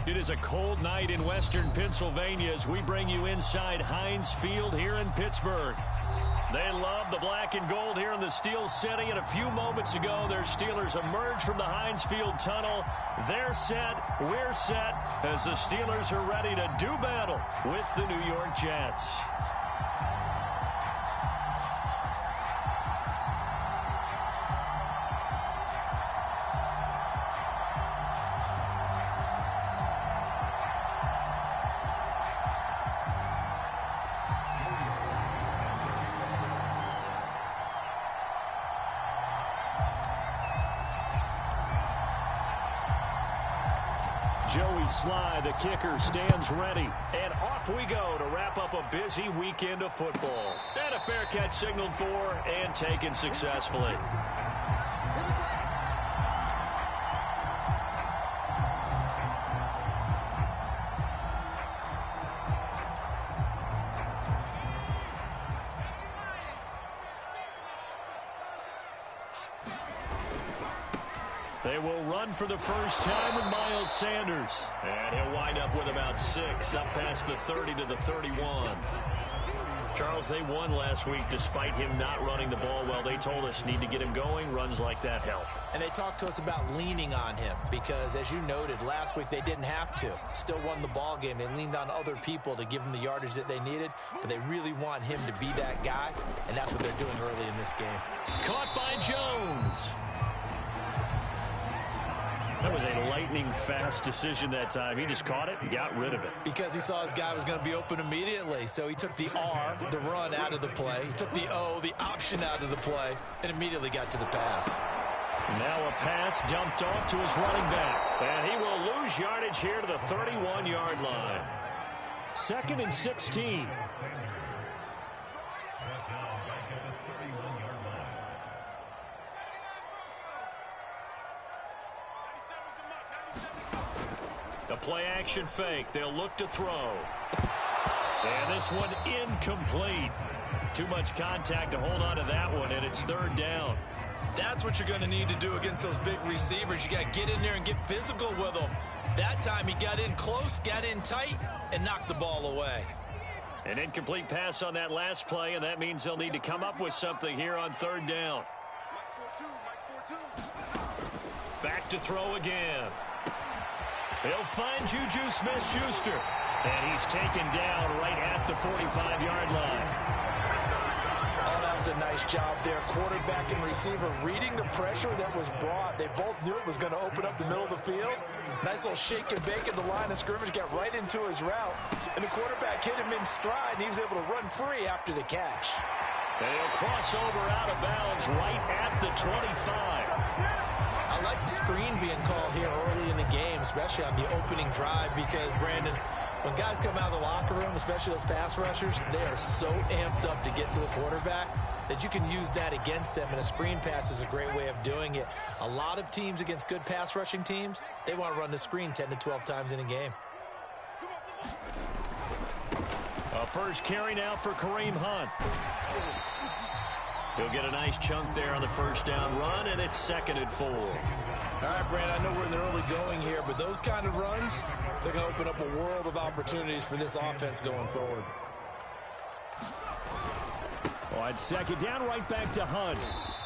It is a cold night in western Pennsylvania as we bring you inside Heinz Field here in Pittsburgh. They love the black and gold here in the Steel City, and a few moments ago, their Steelers emerged from the Heinz Field tunnel. They're set, we're set, as the Steelers are ready to do battle with the New York Jets. Joey Sly, the kicker, stands ready. And off we go to wrap up a busy weekend of football. And a fair catch signaled for and taken successfully. They will run for the first time with Miles Sanders. And he'll wind up with about 6, up past the 30 to the 31. Charles, they won last week despite him not running the ball well. They told us need to get him going. Runs like that help. And they talked to us about leaning on him because, as you noted, last week they didn't have to. Still won the ball game. They leaned on other people to give them the yardage that they needed, but they really want him to be that guy, and that's what they're doing early in this game. Caught by Jones. That was a lightning-fast decision that time. He just caught it and got rid of it. Because he saw his guy was going to be open immediately. So he took the R, the run, out of the play. He took the O, the option, out of the play, and immediately got to the pass. Now a pass dumped off to his running back. And he will lose yardage here to the 31-yard line. 2nd and 16. The play-action fake. They'll look to throw. And this one incomplete. Too much contact to hold on to that one, and it's 3rd down. That's what you're going to need to do against those big receivers. You got to get in there and get physical with them. That time he got in close, got in tight, and knocked the ball away. An incomplete pass on that last play, and that means they'll need to come up with something here on 3rd down. Back to throw again. He'll find Juju Smith-Schuster. And he's taken down right at the 45-yard line. Oh, that was a nice job there. Quarterback and receiver reading the pressure that was brought. They both knew it was going to open up the middle of the field. Nice little shake and bake at the line of scrimmage. Got right into his route. And the quarterback hit him in stride, and he was able to run free after the catch. They'll cross over out of bounds right at the 25. I like the screen being called here early in the game, especially on the opening drive, because, Brandon, when guys come out of the locker room, especially those pass rushers, they are so amped up to get to the quarterback that you can use that against them, and a screen pass is a great way of doing it. A lot of teams against good pass rushing teams, they want to run the screen 10 to 12 times in a game. A first carry now for Kareem Hunt. He'll get a nice chunk there on the first down run, and it's 2nd and 4. All right, Brand, I know we're in the early going here, but those kind of runs, they're going to open up a world of opportunities for this offense going forward. On 2nd down, right back to Hunt.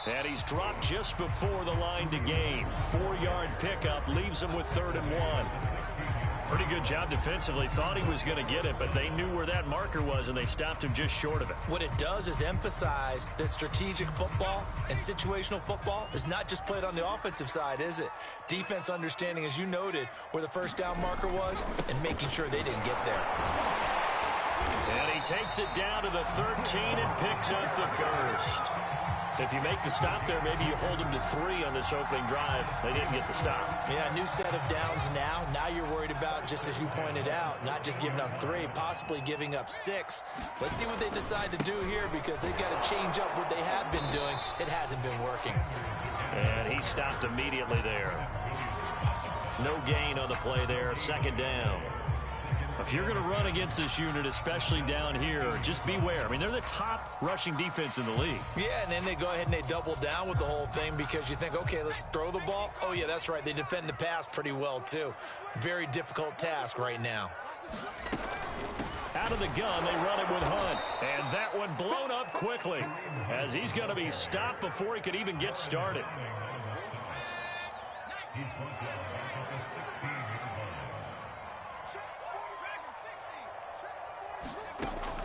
And he's dropped just before the line to gain. 4-yard pickup leaves him with 3rd and 1. Pretty good job defensively. Thought he was going to get it, but they knew where that marker was, and they stopped him just short of it. What it does is emphasize that strategic football and situational football is not just played on the offensive side, is it? Defense understanding, as you noted, where the first down marker was and making sure they didn't get there. And he takes it down to the 13 and picks up the first. If you make the stop there, maybe you hold them to 3 on this opening drive. They didn't get the stop. Yeah, new set of downs now. Now you're worried about, just as you pointed out, not just giving up 3, possibly giving up 6. Let's see what they decide to do here, because they've got to change up what they have been doing. It hasn't been working. And he stopped immediately there. No gain on the play there. 2nd down. A if you're going to run against this unit, especially down here, just beware. I mean, they're the top rushing defense in the league. Yeah, and then they go ahead and they double down with the whole thing because you think, okay, let's throw the ball. Oh, yeah, that's right. They defend the pass pretty well, too. Very difficult task right now. Out of the gun, they run it with Hunt. And that one blown up quickly as he's going to be stopped before he could even get started.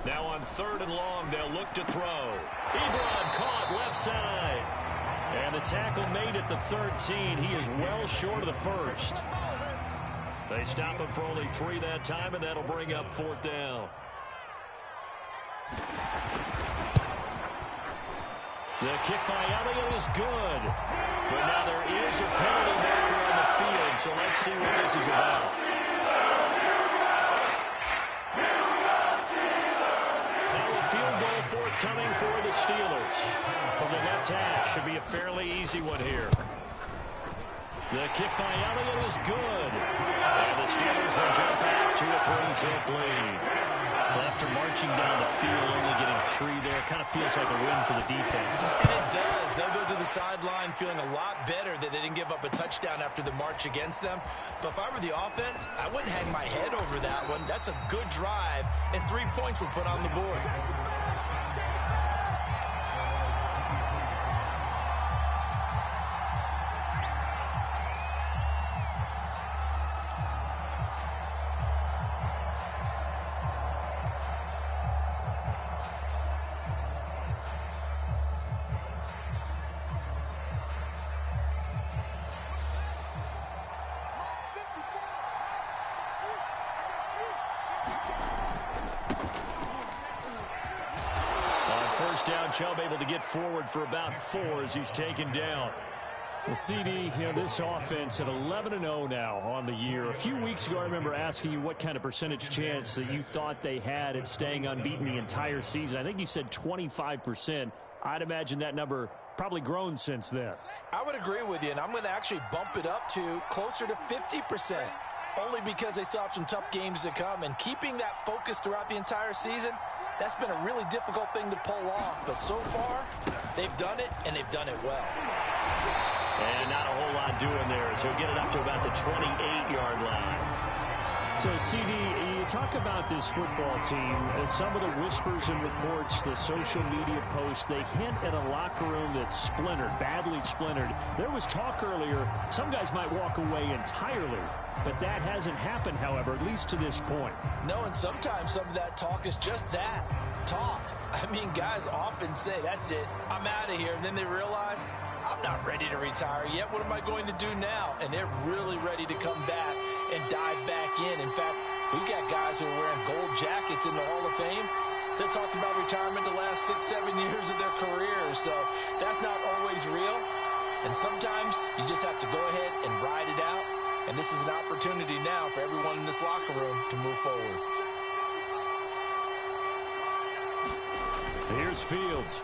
Now on 3rd and long, they'll look to throw. Ebron caught left side. And the tackle made at the 13. He is well short of the first. They stop him for only 3 that time, and that'll bring up 4th down. The kick by Elliott is good. But now there is a penalty marker on the field, so let's see what this is about. Field goal forthcoming for the Steelers. From the left hash, should be a fairly easy one here. The kick by Elliott is good. And the Steelers will jump out to a 3-zip lead. Well, after marching down the field, only getting 3 there, kind of feels like a win for the defense. And it does. They'll go to the sideline feeling a lot better that they didn't give up a touchdown after the march against them. But if I were the offense, I wouldn't hang my head over that one. That's a good drive, and 3 points were put on the board. Down, Chubb able to get forward for about 4 as he's taken down. The CD, this offense at 11-0 now on the year. A few weeks ago, I remember asking you what kind of percentage chance that you thought they had at staying unbeaten the entire season. I think you said 25%. I'd imagine that number probably grown since then. I would agree with you, and I'm going to actually bump it up to closer to 50%. Only because they still have some tough games to come. And keeping that focus throughout the entire season, that's been a really difficult thing to pull off. But so far, they've done it, and they've done it well. And not a whole lot doing there, so he'll get it up to about the 28-yard line. So, CD, you talk about this football team, some of the whispers and reports, the social media posts, they hint at a locker room that's splintered, badly splintered. There was talk earlier, some guys might walk away entirely, but that hasn't happened, however, at least to this point. No, and sometimes some of that talk is just that, talk. I mean, guys often say, that's it, I'm out of here, and then they realize, I'm not ready to retire yet. What am I going to do now? And they're really ready to come back and dive back in. In fact, we've got guys who are wearing gold jackets in the Hall of Fame that talked about retirement the last 6-7 years of their careers. So that's not always real. And sometimes you just have to go ahead and ride it out. And this is an opportunity now for everyone in this locker room to move forward. Here's Fields.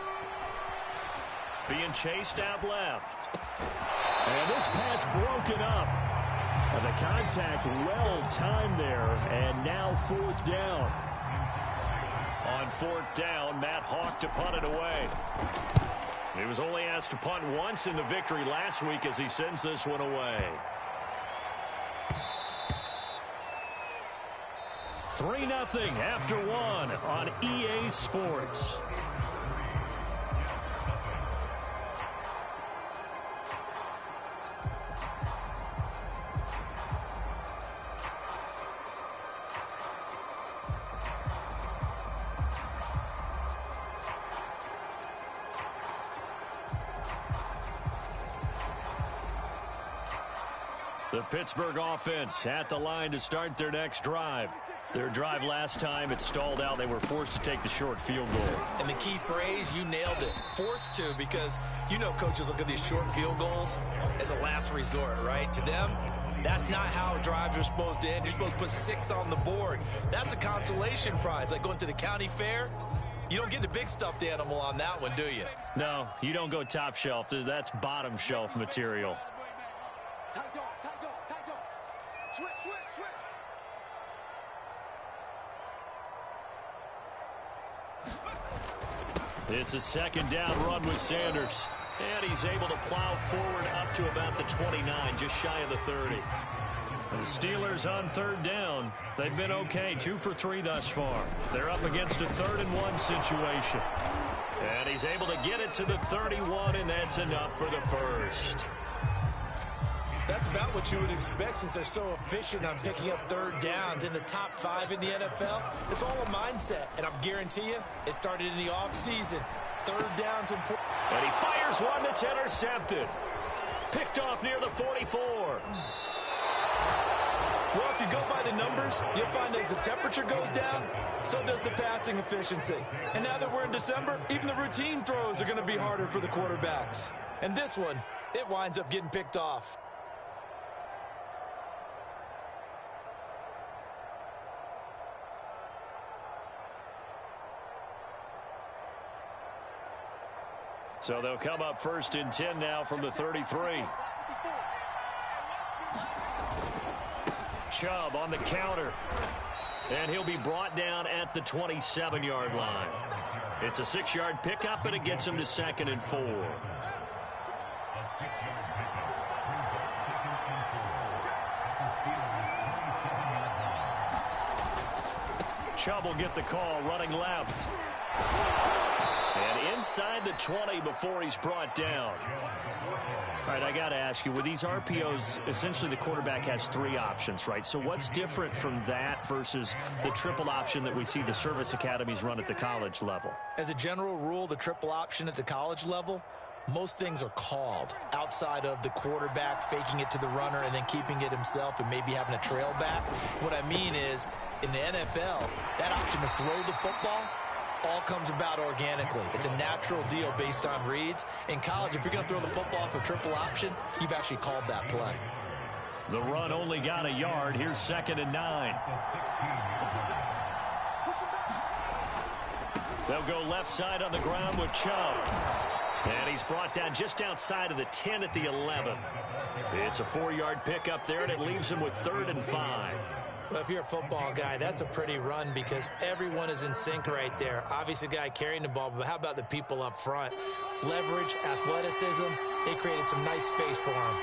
Being chased out left. And this pass broken up. And the contact well timed there. And now 4th down. On 4th down, Matt Hawk to punt it away. He was only asked to punt once in the victory last week as he sends this one away. 3-0 after 1 on EA Sports. The Pittsburgh offense at the line to start their next drive. Their drive last time, it stalled out. They were forced to take the short field goal. And the key phrase, you nailed it, forced to, because you know coaches look at these short field goals as a last resort, right? To them, that's not how drives are supposed to end. You're supposed to put 6 on the board. That's a consolation prize, like going to the county fair. You don't get the big stuffed animal on that one, do you? No, you don't go top shelf. That's bottom shelf material. It's a second down run with Sanders. And he's able to plow forward up to about the 29, just shy of the 30. The Steelers on third down. They've been okay, 2 for 3 thus far. They're up against a 3rd and 1 situation. And he's able to get it to the 31, and that's enough for the first. That's about what you would expect since they're so efficient on picking up third downs in the top 5 in the NFL. It's all a mindset, and I guarantee you it started in the offseason. Third down's important. And he fires one that's intercepted. Picked off near the 44. Well, if you go by the numbers, you'll find as the temperature goes down, so does the passing efficiency. And now that we're in December, even the routine throws are going to be harder for the quarterbacks. And this one, it winds up getting picked off. So they'll come up 1st and 10 now from the 33. Chubb on the counter. And he'll be brought down at the 27-yard line. It's a 6-yard pickup, and it gets him to 2nd and 4. Chubb will get the call, running left. And inside the 20 before he's brought down. All right, I got to ask you, with these RPOs, essentially the quarterback has 3 options, right? So what's different from that versus the triple option that we see the service academies run at the college level? As a general rule, the triple option at the college level, most things are called outside of the quarterback faking it to the runner and then keeping it himself and maybe having a trail back. What I mean is, in the NFL, that option to throw the football all comes about organically. It's a natural deal based on reads. In college, if you're going to throw the football for triple option, you've actually called that play. The run only got a yard. Here's 2nd and 9. They'll go left side on the ground with Chubb. And he's brought down just outside of the 10 at the 11. It's a 4-yard pickup there, and it leaves him with 3rd and 5. Well, if you're a football guy, that's a pretty run because everyone is in sync right there. Obviously, the guy carrying the ball, but how about the people up front? Leverage, athleticism, they created some nice space for him.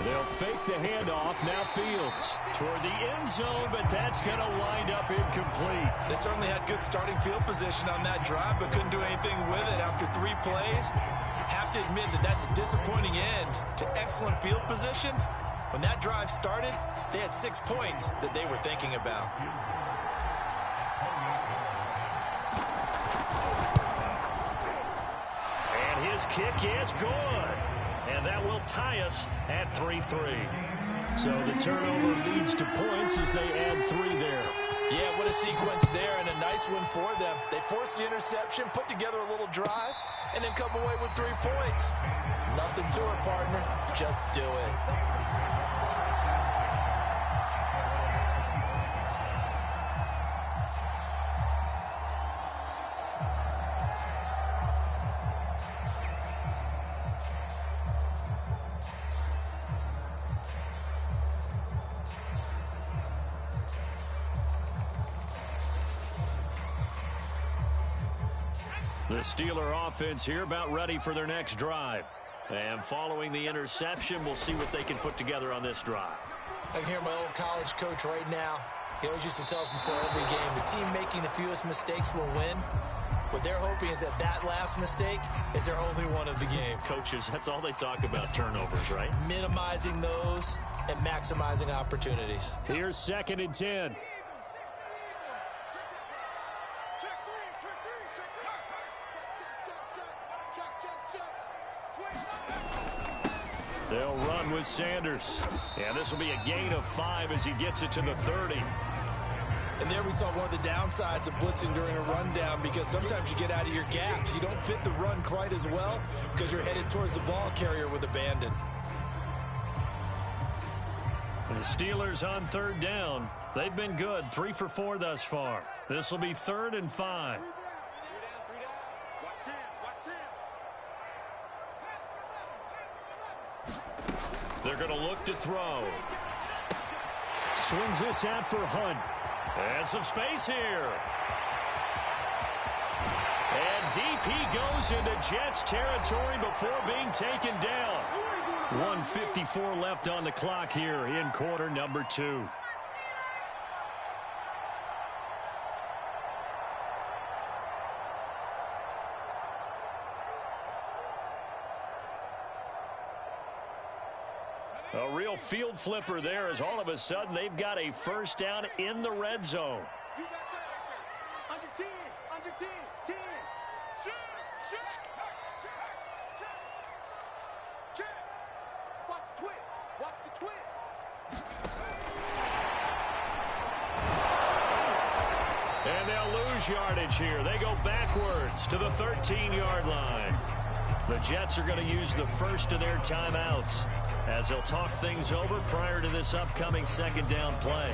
They'll fake the handoff. Now Fields toward the end zone, but that's going to wind up incomplete. They certainly had good starting field position on that drive, but couldn't do anything with it after 3 plays. Have to admit that that's a disappointing end to excellent field position. When that drive started, they had 6 points that they were thinking about. And his kick is good. And that will tie us at 3-3. So the turnover leads to points as they add 3 there. Yeah, what a sequence there, and a nice one for them. They forced the interception, put together a little drive, and then come away with 3 points. Nothing to it, partner. Just do it. The Steeler offense here about ready for their next drive. And following the interception, we'll see what they can put together on this drive. I can hear my old college coach right now. He always used to tell us before every game, the team making the fewest mistakes will win. What they're hoping is that last mistake is their only one of the game. Coaches, that's all they talk about, turnovers, right? Minimizing those and maximizing opportunities. Here's 2nd and 10. They'll run with Sanders. And this will be a gain of 5 as he gets it to the 30. And there we saw one of the downsides of blitzing during a rundown because sometimes you get out of your gaps. You don't fit the run quite as well because you're headed towards the ball carrier with abandon. The Steelers on 3rd down. They've been good, 3 for 4 thus far. This will be 3rd and 5. They're going to look to throw. Swings this out for Hunt. And some space here. And deep he goes into Jets territory before being taken down. 1:54 left on the clock here in quarter number 2. A real field flipper there as all of a sudden they've got a first down in the red zone. Under 10, under 10, 10. Check. Watch the twist. Watch the twist. And they'll lose yardage here. They go backwards to the 13-yard line. The Jets are going to use the first of their timeouts as they'll talk things over prior to this upcoming second down play.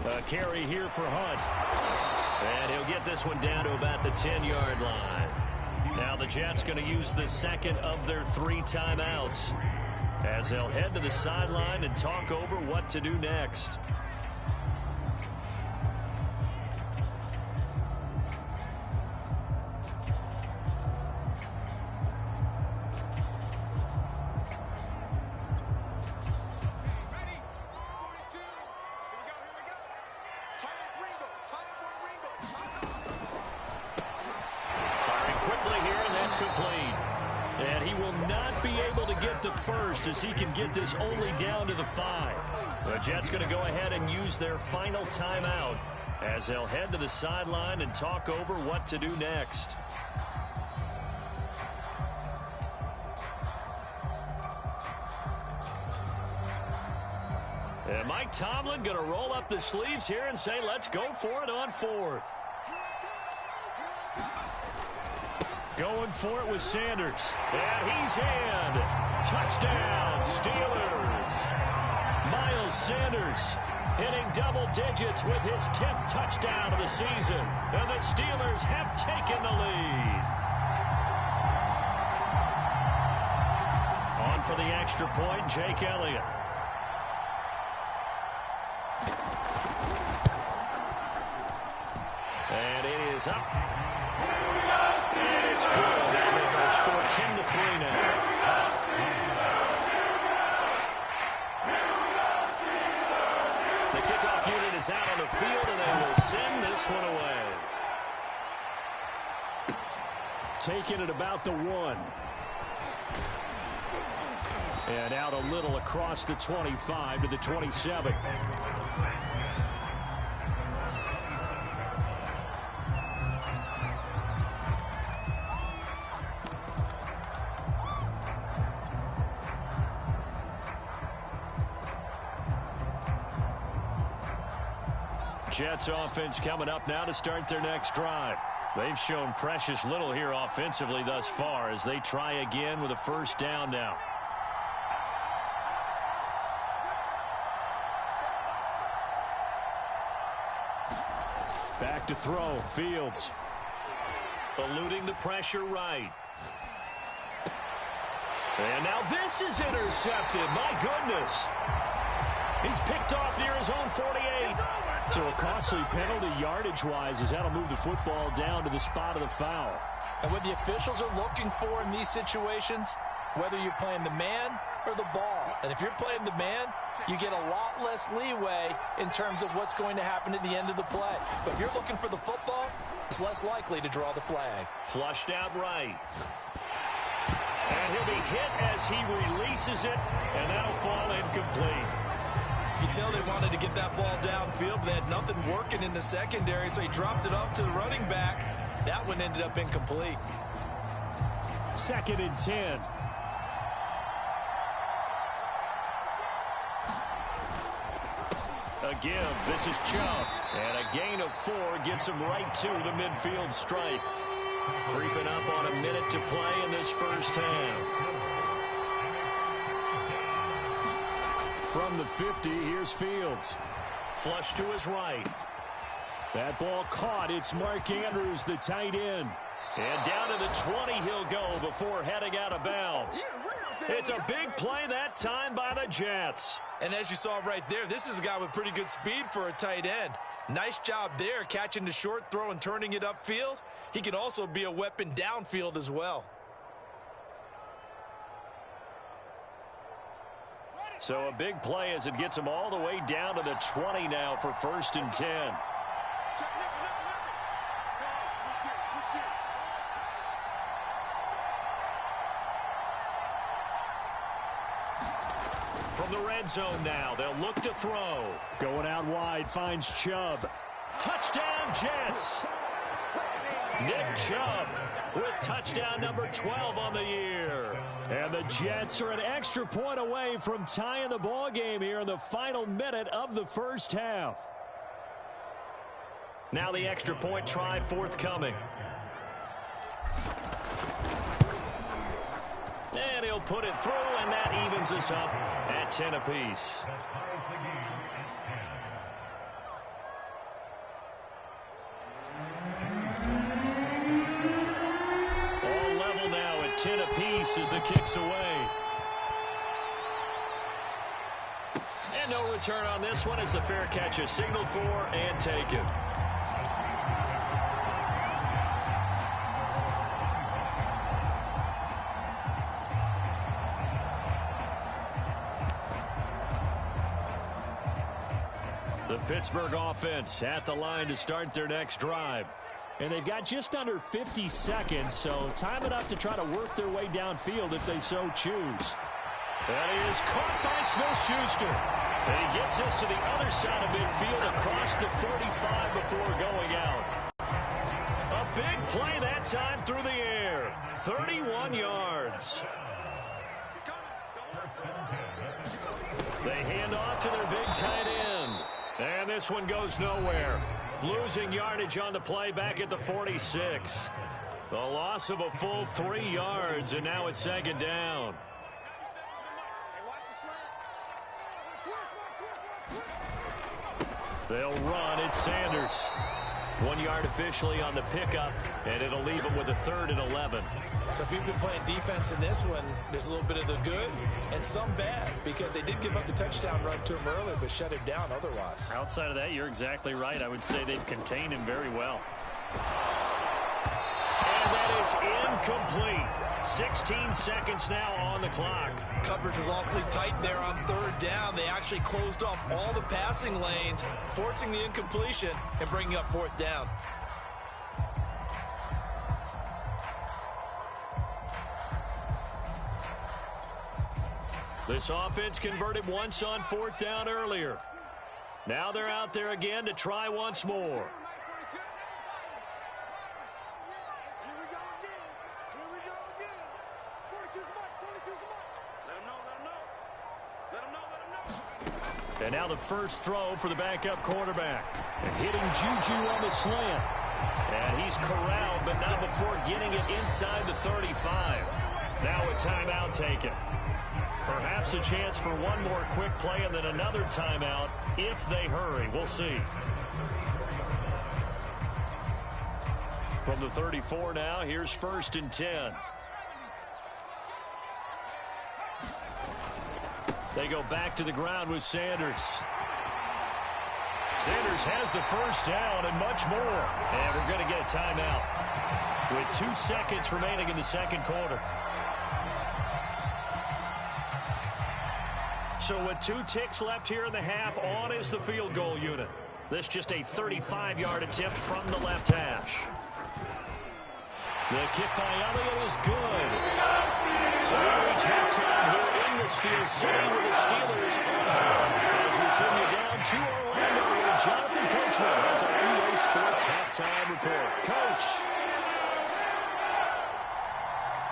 A carry here for Hunt. And he'll get this one down to about the 10-yard line. Now the Jets going to use the second of their 3 timeouts as they'll head to the sideline and talk over what to do next. As he can get this only down to the 5. The Jets going to go ahead and use their final timeout as they'll head to the sideline and talk over what to do next. And Mike Tomlin going to roll up the sleeves here and say, let's go for it on 4th. Going for it with Sanders. And he's in. Touchdown, Steelers. Miles Sanders hitting double digits with his 10th touchdown of the season. And the Steelers have taken the lead. On for the extra point, Jake Elliott. And it is up. And it's good. They're going to score 10-3 now. The kickoff unit is out on the field, and they will send this one away. Taking it about the 1. And out a little across the 25 to the 27. Jets offense coming up now to start their next drive. They've shown precious little here offensively thus far as they try again with a first down now. Back to throw. Fields. Eluding the pressure right. And now this is intercepted. My goodness. He's picked off near his own 48. So a costly penalty yardage-wise as that'll move the football down to the spot of the foul. And what the officials are looking for in these situations, whether you're playing the man or the ball. And if you're playing the man, you get a lot less leeway in terms of what's going to happen at the end of the play. But if you're looking for the football, it's less likely to draw the flag. Flushed out right. And he'll be hit as he releases it, and that'll fall incomplete. You tell they wanted to get that ball downfield, but they had nothing working in the secondary, so he dropped it off to the running back. That one ended up incomplete. 2nd and 10. A give. This is Chubb. And a gain of 4 gets him right to the midfield stripe. Creeping up on a minute to play in this first half. From the 50, here's Fields. Flush to his right. That ball caught. It's Mark Andrews, the tight end. And down to the 20 he'll go before heading out of bounds. It's a big play that time by the Jets. And as you saw right there, this is a guy with pretty good speed for a tight end. Nice job there, catching the short throw and turning it upfield. He can also be a weapon downfield as well. So a big play as it gets him all the way down to the 20 now for 1st and 10. From the red zone now, they'll look to throw. Going out wide, finds Chubb. Touchdown, Jets! Nick Chubb with touchdown number 12 on the year. And the Jets are an extra point away from tying the ball game here in the final minute of the first half. Now the extra point try forthcoming. And he'll put it through, and that evens us up at 10 apiece. All level now at 10 apiece as the kick's away. And no return on this one as the fair catch is signaled for and taken. The Pittsburgh offense at the line to start their next drive. And they've got just under 50 seconds, so time enough to try to work their way downfield if they so choose. That is caught by Smith-Schuster. And he gets us to the other side of midfield across the 45 before going out. A big play that time through the air. 31 yards. They hand off to their big tight end. And this one goes nowhere. Losing yardage on the play back at the 46. The loss of a full 3 yards, and now it's 2nd down. They'll run. It's Sanders. 1 yard officially on the pickup, and it'll leave them with a 3rd and 11. So if you've been playing defense in this one, there's a little bit of the good and some bad, because they did give up the touchdown run to him earlier, but shut him down otherwise. Outside of that, you're exactly right. I would say they've contained him very well. And that is incomplete. 16 seconds now on the clock. Coverage was awfully tight there on 3rd down. They actually closed off all the passing lanes, forcing the incompletion and bringing up 4th down. This offense converted once on 4th down earlier. Now they're out there again to try once more. And now the first throw for the backup quarterback. Hitting Juju on the slant. And he's corralled, but not before getting it inside the 35. Now a timeout taken. Perhaps a chance for one more quick play and then another timeout if they hurry. We'll see. From the 34 now, here's 1st and 10. They go back to the ground with Sanders. Sanders has the first down and much more. And we're going to get a timeout with 2 seconds remaining in the second quarter. So with 2 ticks left here in the half, on is the field goal unit. This just a 35-yard attempt from the left hash. The kick by Elliott is good. So we reach halftime here in the Steel City with the Steelers on top. As we send you down to Orlando here, Jonathan Coachman has our EA Sports halftime report. Coach.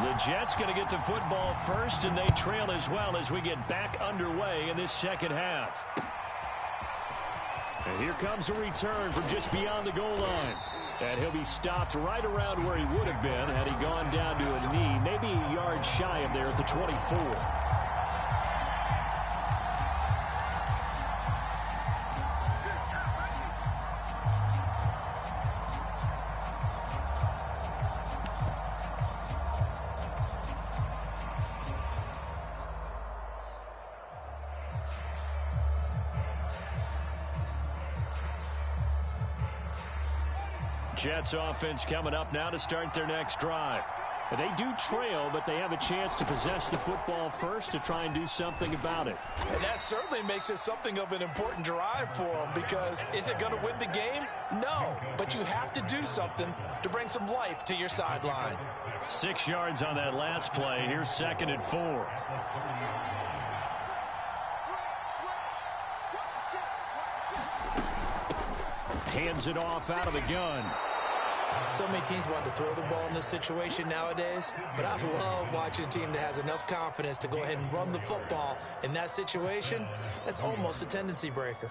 The Jets going to get the football first, and they trail as well as we get back underway in this second half. And here comes a return from just beyond the goal line. And he'll be stopped right around where he would have been had he gone down to a knee, maybe a yard shy of there at the 24. Jets offense coming up now to start their next drive. And they do trail, but they have a chance to possess the football first to try and do something about it. And that certainly makes it something of an important drive for them, because is it going to win the game? No, but you have to do something to bring some life to your sideline. 6 yards on that last play. Here's 2nd and 4. Hands it off out of the gun. So many teams want to throw the ball in this situation nowadays, but I love watching a team that has enough confidence to go ahead and run the football in that situation. That's almost a tendency breaker.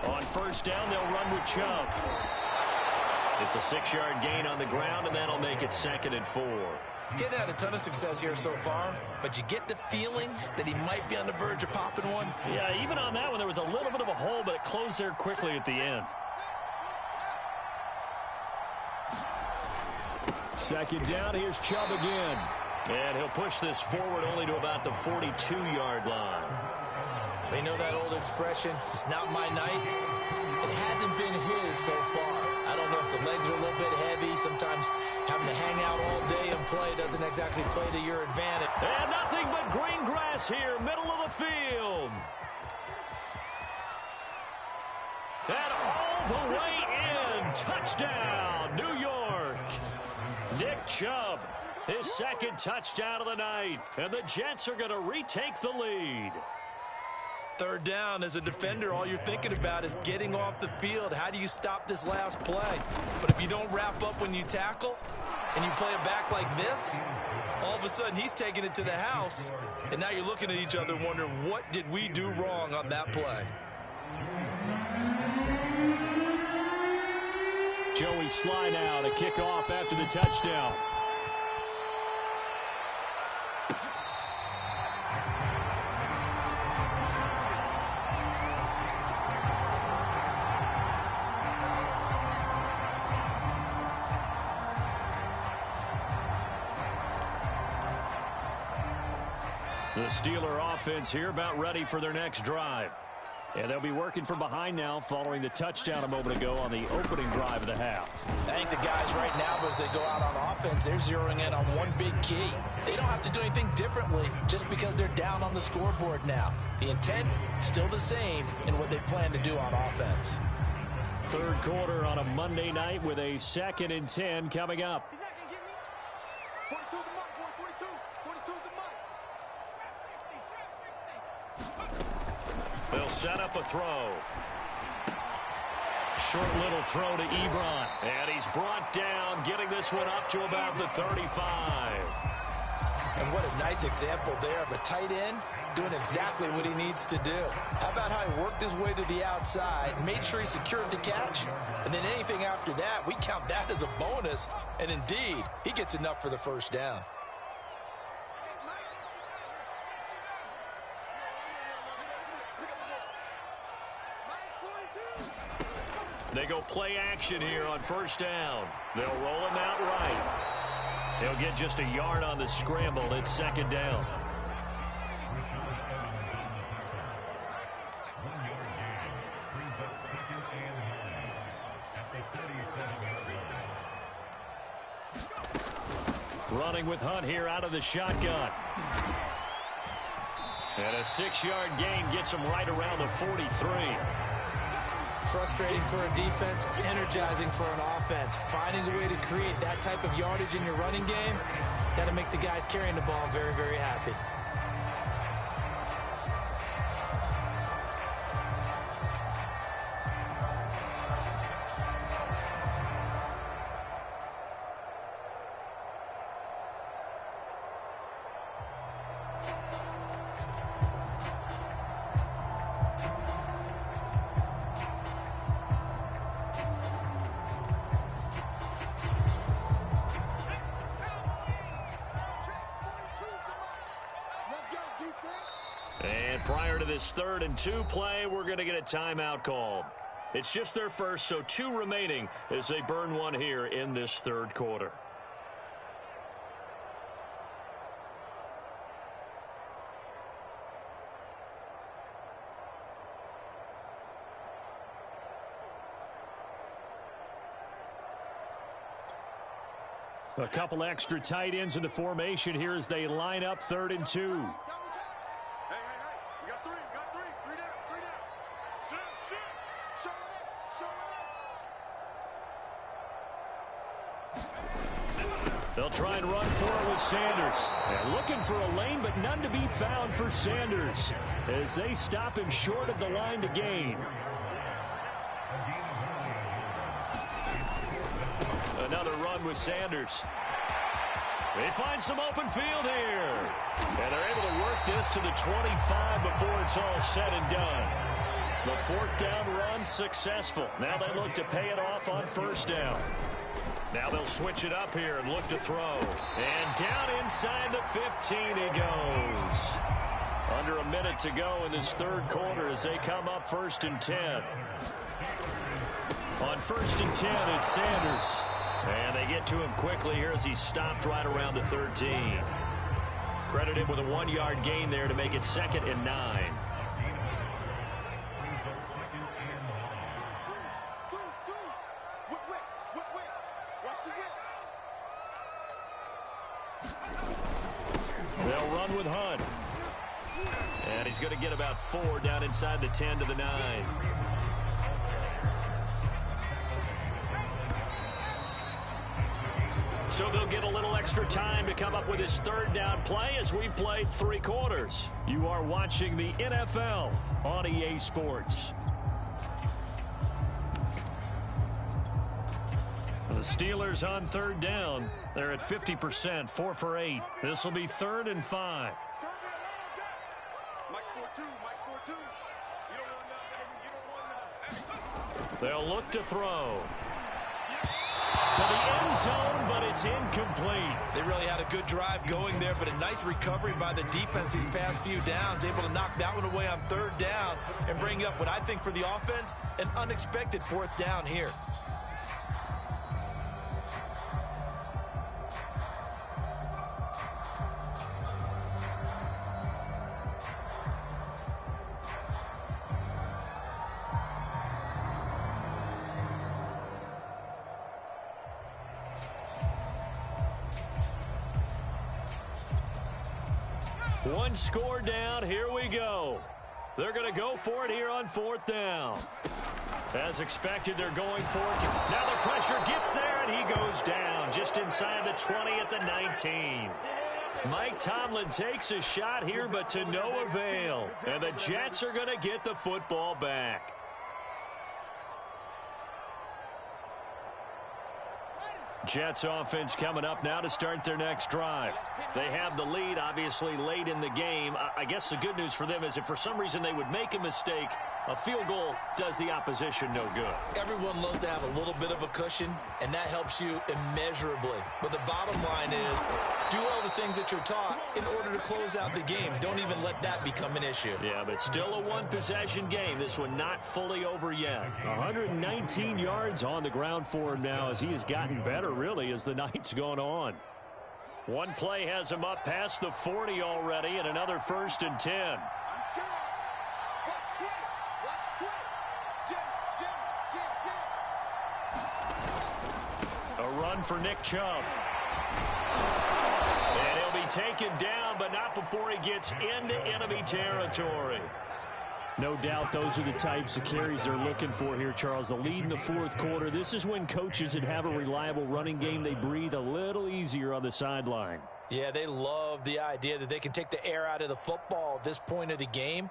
On first down, they'll run with Chubb. It's a 6-yard gain on the ground, and that'll make it 2nd and 4. Getting had a ton of success here so far, but you get the feeling that he might be on the verge of popping one. Yeah, even on that one, there was a little bit of a hole, but it closed there quickly at the end. 2nd down, here's Chubb again. And he'll push this forward only to about the 42-yard line. We know that old expression, it's not my night. It hasn't been his so far. I don't know if the legs are a little bit heavy. Sometimes having to hang out all day and play doesn't exactly play to your advantage. And nothing but green grass here, middle of the field. And all the way in. Touchdown, New York. Nick Chubb, his 2nd touchdown of the night. And the Jets are going to retake the lead. 3rd down, as a defender, all you're thinking about is getting off the field. How do you stop this last play? But if you don't wrap up when you tackle and you play it back like this, all of a sudden he's taking it to the house, and now you're looking at each other wondering, what did we do wrong on that play? Joey Sly now to kick off after the touchdown. The Steeler offense here about ready for their next drive. And they'll be working from behind now following the touchdown a moment ago on the opening drive of the half. I think the guys right now, as they go out on offense, they're zeroing in on one big key. They don't have to do anything differently just because they're down on the scoreboard now. The intent, still the same in what they plan to do on offense. 3rd quarter on a Monday night with a 2nd and 10 coming up. He's not going to get me. 42's the mark, boy. 42. 42's the mark. They'll set up a throw. Short little throw to Ebron. And he's brought down, getting this one up to about the 35. And what a nice example there of a tight end doing exactly what he needs to do. How about how he worked his way to the outside, made sure he secured the catch, and then anything after that, we count that as a bonus. And indeed, he gets enough for the 1st down. They go play action here on 1st down. They'll roll him out right. They'll get just a yard on the scramble. It's 2nd down. Running with Hunt here out of the shotgun. And a 6-yard gain gets him right around the 43. Frustrating for a defense, energizing for an offense. Finding a way to create that type of yardage in your running game, that'll make the guys carrying the ball very, very happy. And prior to this 3rd and 2 play, we're going to get a timeout called. It's just their first, so 2 remaining as they burn one here in this 3rd quarter. A couple extra tight ends in the formation here as they line up 3rd and 2. Hey, we got 3. We got 3. 3 down. 3 down. Shoot. Show it up. They'll try and run for it with Sanders. And looking for a lane, but none to be found for Sanders as they stop him short of the line to gain. Another run with Sanders. They find some open field here. And they're able to work this to the 25 before it's all said and done. The 4th down run successful. Now they look to pay it off on 1st down. Now they'll switch it up here and look to throw. And down inside the 15 he goes. Under a minute to go in this 3rd quarter as they come up 1st and 10. On 1st and 10, it's Sanders. And they get to him quickly here as he's stopped right around the 13. Credited with a 1-yard gain there to make it 2nd and 9. They'll run with Hunt. And he's going to get about 4 down inside the 10 to the 9. So they'll get a little extra time to come up with his 3rd down play as we've played 3 quarters. You are watching the NFL on EA Sports. The Steelers on 3rd down. They're at 50%, 4 for 8. This will be 3rd and 5. Mike's 4-2. Mike's 4-2. You don't want that, baby. You don't want that. They'll look to throw. To the end zone, but it's incomplete. They really had a good drive going there, but a nice recovery by the defense these past few downs, able to knock that one away on 3rd down and bring up what I think for the offense, an unexpected 4th down here. One score down. Here we go. They're going to go for it here on 4th down. As expected, they're going for it. Now the pressure gets there, and he goes down just inside the 20 at the 19. Mike Tomlin takes a shot here, but to no avail. And the Jets are going to get the football back. Jets offense coming up now to start their next drive. They have the lead, obviously, late in the game. I guess the good news for them is if for some reason they would make a mistake, a field goal does the opposition no good. Everyone loves to have a little bit of a cushion, and that helps you immeasurably. But the bottom line is, do all the things that you're taught in order to close out the game. Don't even let that become an issue. Yeah, but still a one-possession game. This one not fully over yet. 119 yards on the ground for him now as he has gotten better, really, as the night's gone on. One play has him up past the 40 already, and another 1st and 10. A run for Nick Chubb. And he'll be taken down, but not before he gets into enemy territory. No doubt those are the types of carries they're looking for here, Charles. The lead in the 4th quarter. This is when coaches that have a reliable running game, they breathe a little easier on the sideline. Yeah, they love the idea that they can take the air out of the football at this point of the game.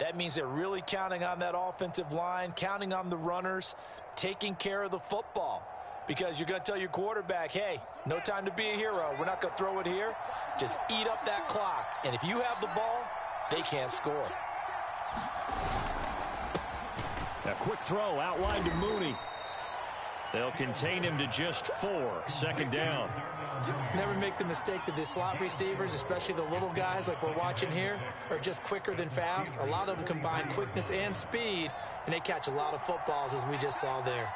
That means they're really counting on that offensive line, counting on the runners, taking care of the football. Because you're going to tell your quarterback, hey, no time to be a hero. We're not going to throw it here. Just eat up that clock. And if you have the ball, they can't score. A quick throw outlined to Mooney. They'll contain him to just 4. 2nd down. Never make the mistake that the slot receivers, especially the little guys like we're watching here, are just quicker than fast. A lot of them combine quickness and speed, and they catch a lot of footballs, as we just saw there.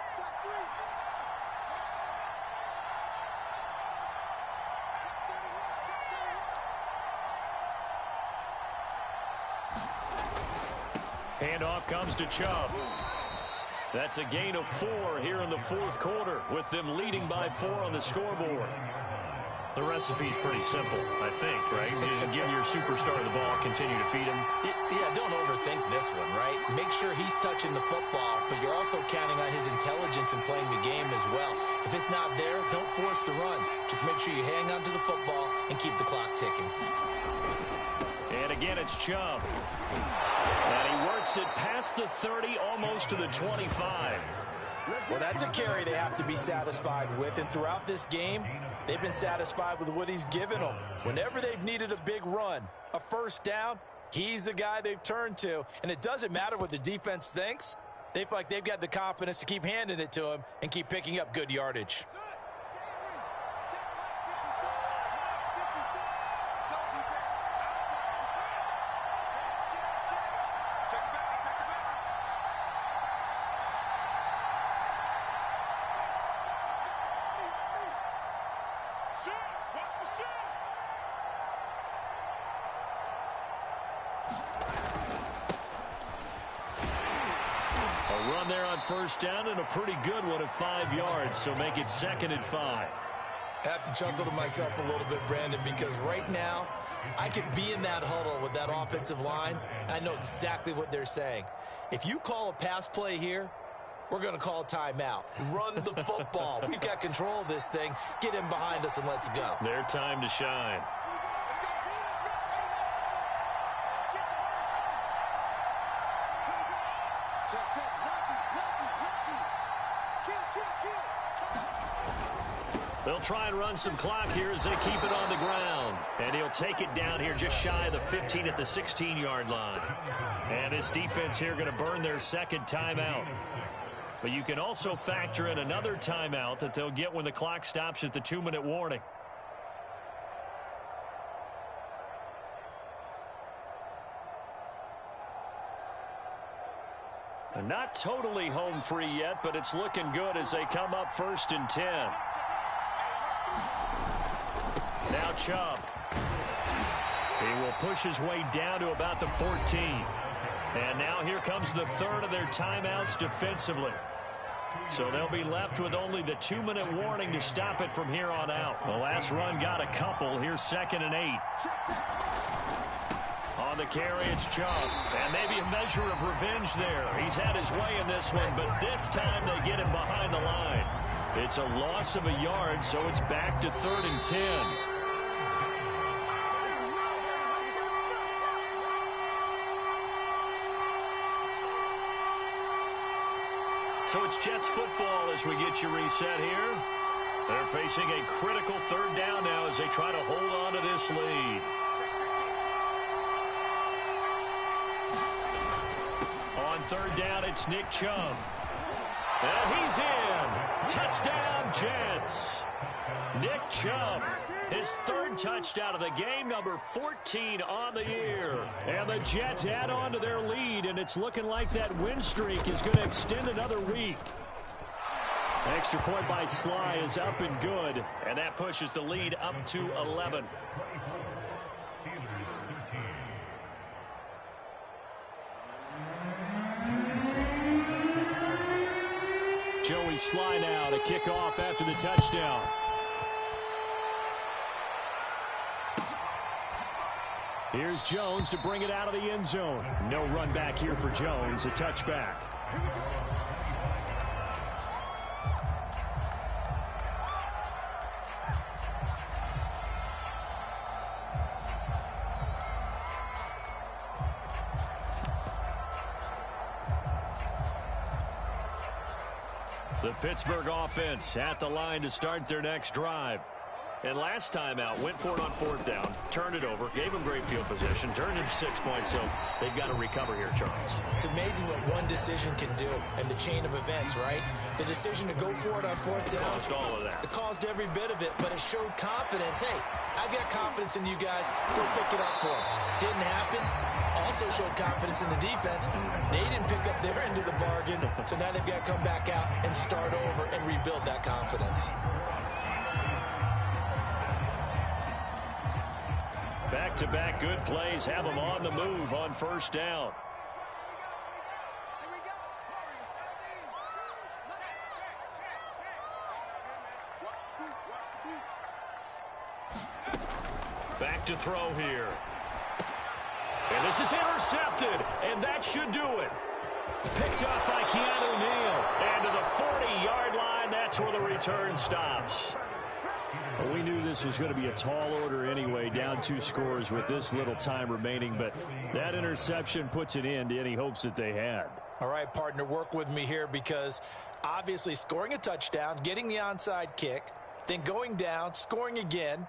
Handoff comes to Chubb. That's a gain of 4 here in the fourth quarter, with them leading by 4 on the scoreboard. The recipe's pretty simple, I think, right? Just give your superstar the ball, continue to feed him. Yeah, don't overthink this one, right? Make sure he's touching the football, but you're also counting on his intelligence in playing the game as well. If it's not there, don't force the run. Just make sure you hang on to the football and keep the clock ticking. And again, it's Chubb. And he works it past the 30, almost to the 25. Well, that's a carry they have to be satisfied with. And throughout this game, they've been satisfied with what he's given them. Whenever they've needed a big run, a first down, he's the guy they've turned to. And it doesn't matter what the defense thinks. They feel like they've got the confidence to keep handing it to him and keep picking up good yardage. Run there on first down, and a pretty good one at 5 yards, so make it 2nd and 5. I have to chuckle to myself a little bit, Brandon, because right now I could be in that huddle with that offensive line, and I know exactly what they're saying. If you call a pass play here, we're going to call a timeout. Run the football. We've got control of this thing. Get in behind us and let's go. Their time to shine. They'll try and run some clock here as they keep it on the ground. And he'll take it down here just shy of the 15 at the 16-yard line. And this defense here going to burn their second timeout. But you can also factor in another timeout that they'll get when the clock stops at the 2-minute warning. And not totally home free yet, but it's looking good as they come up 1st and 10. Now Chubb. He will push his way down to about the 14. And now here comes the third of their timeouts defensively. So they'll be left with only the 2-minute warning to stop it from here on out. The last run got a couple. Here's 2nd and 8. On the carry, it's Chubb. And maybe a measure of revenge there. He's had his way in this one, but this time they get him behind the line. It's a loss of a yard, so it's back to 3rd and 10. So it's Jets football as we get you reset here. They're facing a critical 3rd down now as they try to hold on to this lead. On 3rd down, it's Nick Chubb. And he's in. Touchdown, Jets. Nick Chubb, his 3rd touchdown of the game, number 14 on the year. And the Jets add on to their lead, and it's looking like that win streak is going to extend another week. Extra point by Sly is up and good, and that pushes the lead up to 11. Joey Sly now to kick off after the touchdown. Here's Jones to bring it out of the end zone. No run back here for Jones, a touchback. The Pittsburgh offense at the line to start their next drive. And last time out, went for it on 4th down, turned it over, gave them great field position, turned into 6 points, so they've got to recover here, Charles. It's amazing what one decision can do in the chain of events, right? The decision to go for it on 4th down. Caused all of that. It caused every bit of it, but it showed confidence. Hey, I've got confidence in you guys. Go pick it up for them. Didn't happen. Also showed confidence in the defense. They didn't pick up their end of the bargain, so now they've got to come back out and start over and rebuild that confidence. Back-to-back good plays have them on the move on 1st down. Back to throw here. And this is intercepted, and that should do it. Picked up by Keanu Neal. And to the 40-yard line, that's where the return stops. Well, we knew this was going to be a tall order anyway, down 2 scores with this little time remaining, but that interception puts an end to any hopes that they had. All right, partner, work with me here because obviously scoring a touchdown, getting the onside kick, then going down, scoring again,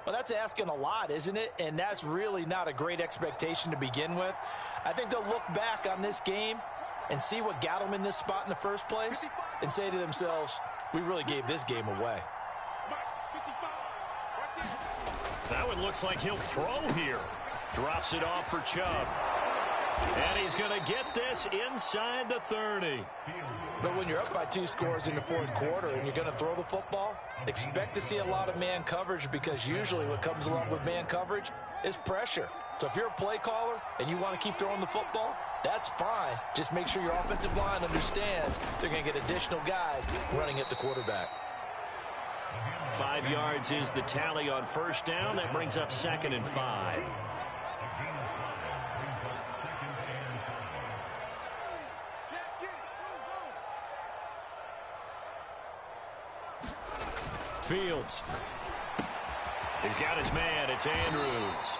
well, that's asking a lot, isn't it? And that's really not a great expectation to begin with. I think they'll look back on this game and see what got them in this spot in the first place and say to themselves, we really gave this game away. That one looks like he'll throw here. Drops it off for Chubb. And he's going to get this inside the 30. But when you're up by 2 scores in the 4th quarter and you're going to throw the football, expect to see a lot of man coverage because usually what comes along with man coverage is pressure. So if you're a play caller and you want to keep throwing the football, that's fine. Just make sure your offensive line understands they're going to get additional guys running at the quarterback. 5 yards is the tally on 1st down. That brings up 2nd and 5. Fields. He's got his man. It's Andrews.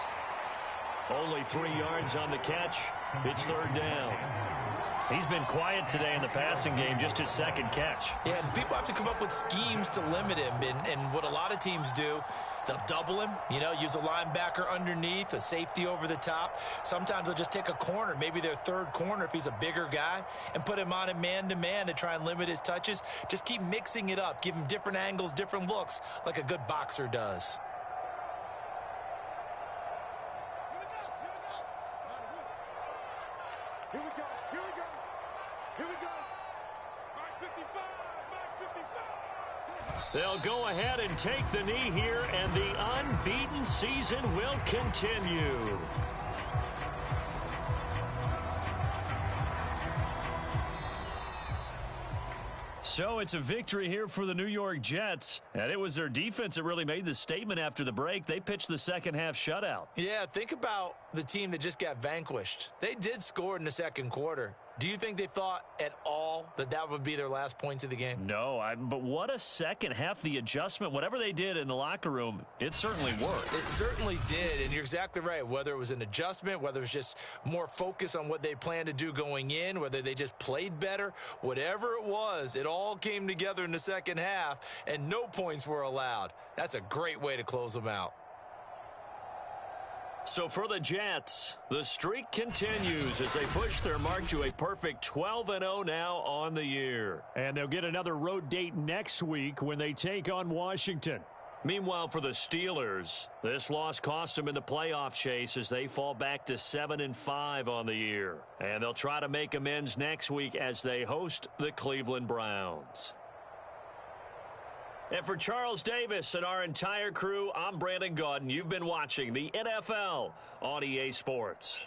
Only 3 yards on the catch. It's 3rd down. He's been quiet today in the passing game, just his 2nd catch. Yeah, and people have to come up with schemes to limit him. And what a lot of teams do, they'll double him, use a linebacker underneath, a safety over the top. Sometimes they'll just take a corner, maybe their 3rd corner if he's a bigger guy, and put him on a man-to-man to try and limit his touches. Just keep mixing it up. Give him different angles, different looks, like a good boxer does. Here we go. Here we go. Here we go. Mark 55. Mark 55. They'll go ahead and take the knee here, and the unbeaten season will continue. So it's a victory here for the New York Jets, and it was their defense that really made the statement after the break. They pitched the 2nd half shutout. Yeah, think about the team that just got vanquished. They did score in the 2nd quarter. Do you think they thought at all that that would be their last points of the game? No, but what a 2nd half. The adjustment, whatever they did in the locker room, it certainly worked. It certainly did, and you're exactly right. Whether it was an adjustment, whether it was just more focus on what they planned to do going in, whether they just played better, whatever it was, it all came together in the 2nd half, and no points were allowed. That's a great way to close them out. So for the Jets, the streak continues as they push their mark to a perfect 12-0 now on the year. And they'll get another road date next week when they take on Washington. Meanwhile, for the Steelers, this loss cost them in the playoff chase as they fall back to 7-5 on the year. And they'll try to make amends next week as they host the Cleveland Browns. And for Charles Davis and our entire crew, I'm Brandon Gaudin. You've been watching the NFL on EA Sports.